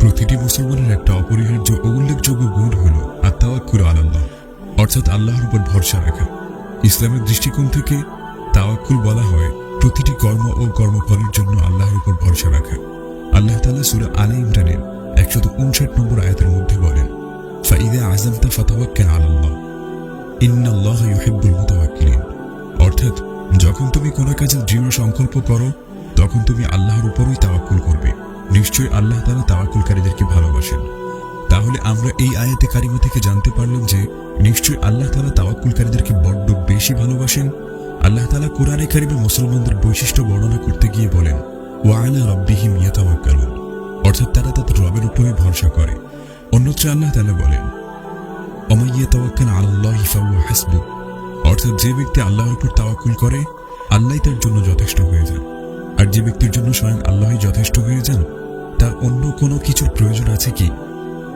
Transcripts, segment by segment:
প্রতিটি মুসলমানের একটা অপরিহার্য ও উল্লেখযোগ্য গুণ হল আত-তাওয়াক্কুল আলাল্লাহ, অর্থাৎ আল্লাহর উপর ভরসা রাখা। ইসলামের দৃষ্টিকোণ থেকে তাওয়াক্কুল বলা হয় প্রতিটি কর্ম ও কর্মফলের জন্য আল্লাহর উপর ভরসা রাখা। আল্লাহ তাআলা সূরা আলে ইমরানের 159 নম্বর আয়াতের মধ্যে বলেন, ফাইযা আযামতা ফাতাওয়াক্কাল আলাল্লাহ ইন্নাল্লাহা ইউহিব্বুল মুতাওয়াক্কিলিন, অর্থাৎ যখন তুমি কোনো কাজে দৃঢ় সংকল্প করো তখন তুমি আল্লাহর উপরই তাওয়াক্কুল করবে। নিশ্চয়ই আল্লাহ তাআলা তাওয়াক্কুলকারীদেরকে ভালোবাসেন। তাহলে আমরা এই আয়াতে কারিমা থেকে জানতে পারলাম যে নিশ্চয়ই আল্লাহ তাআলা তাওয়াক্কুলকারীদেরকে বড্ড বেশি ভালোবাসেন। আল্লাহ তাআলা কোরআনে কারিমে মুসলমানদের বৈশিষ্ট্য বর্ণনা করতে গিয়ে বলেন, ওয়া আলা রাব্বিহিম ইয়াতাওয়াক্কালুন, অর্থাৎ তারা তাদের রবের উপরই ভরসা করে। অন্যত্র আল্লাহ তাআলা বলেন, ওমান ইয়াতাওয়াক্কাল আলাল্লাহি ফাহুয়া হাসবুহ, অর্থাৎ যে ব্যক্তি আল্লাহর উপর তাওয়াক্কুল করে আল্লাহই তার জন্য যথেষ্ট হয়ে যান। আর যে ব্যক্তির জন্য স্বয়ং আল্লাহই যথেষ্ট হয়ে যান তার অন্য কোনো কিছুর প্রয়োজন আছে কি?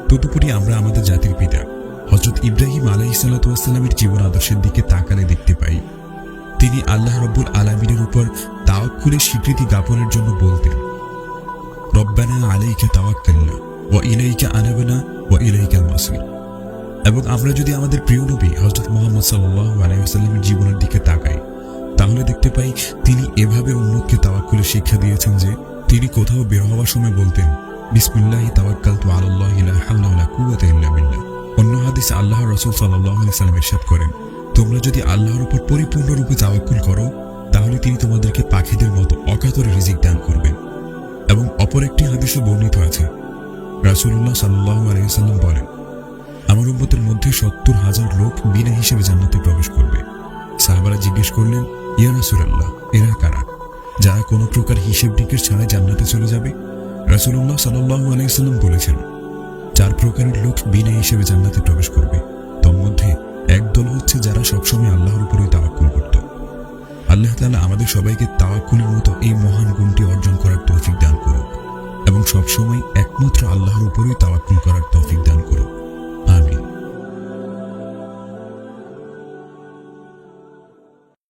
তদুপরি আমরা আমাদের জাতির পিতা হযরত ইব্রাহিম আলাইহিসসালাতু ওয়াসসালামের জীবন আদর্শের দিকে তাকালে দেখতে পাই তিনি আল্লাহ রাব্বুল আলামিনের উপর তাওয়াক্কুলের স্বীকৃতি জ্ঞাপনের জন্য বলতেন, রব্বানা আলাইকা তাওয়াক্কালনা ওয়া ইলাইকা আনাবনা ওয়া ইলাইকাল মাসির। এবং আমরা যদি আমাদের প্রিয় নবী হযরত মুহাম্মদ সাল্লাল্লাহু আলাইহি ওয়াসাল্লামের জীবনের দিকে তাকাই তাহলে দেখতে পাই তিনি এভাবে উম্মতকে তাওয়াক্কুলের শিক্ষা দিয়েছেন যে তিনি কোথাও বের হওয়ার সময় বলতেন, বিসমিল্লাহি তাওয়াক্কালতু আলাল্লাহি লা হাওলা ওয়ালা কুওয়াতা ইল্লা বিল্লাহ। অন্য হাদিসে আল্লাহর রাসূল সাল্লাল্লাহু আলাইহি ওয়াসাল্লাম ইরশাদ করেন, তোমরা যদি আল্লাহর উপর পরিপূর্ণরূপে তাওয়াক্কুল করো তাহলে তিনি তোমাদেরকে পাখিদের মতো অকাতরে রিজিক দান করবেন। এবং অপর একটি হাদিসে বর্ণিত আছে, রাসূলুল্লাহ সাল্লাল্লাহু আলাইহি ওয়াসাল্লাম বলেন, আমার উম্মতের মধ্যে 70,000 লোক বিনা হিসেবে জান্নাতে প্রবেশ করবে। সাহাবারা জিজ্ঞেস করলেন, ইয়া রাসূলুল্লাহ, এরা কারা যারা কোনো প্রকার হিসেব নিকেশ ছাড়াই জান্নাতে চলে যাবে? রাসূলুল্লাহ সাল্লাল্লাহু আলাইহি ওয়াসাল্লাম বলেছেন, 4 প্রকারের লোক বিনা হিসেবে জান্নাতে প্রবেশ করবে। তোর মধ্যে একদল হচ্ছে যারা সবসময় আল্লাহর উপরই তাওয়াক্কুল করত। আল্লাহ তাআলা আমাদের সবাইকে তাওয়াক্কুলের মতো এই মহান গুণটি অর্জন করার তৌফিক দান করুক এবং সবসময় একমাত্র আল্লাহর উপরই তাওয়াক্কুল করার তৌফিক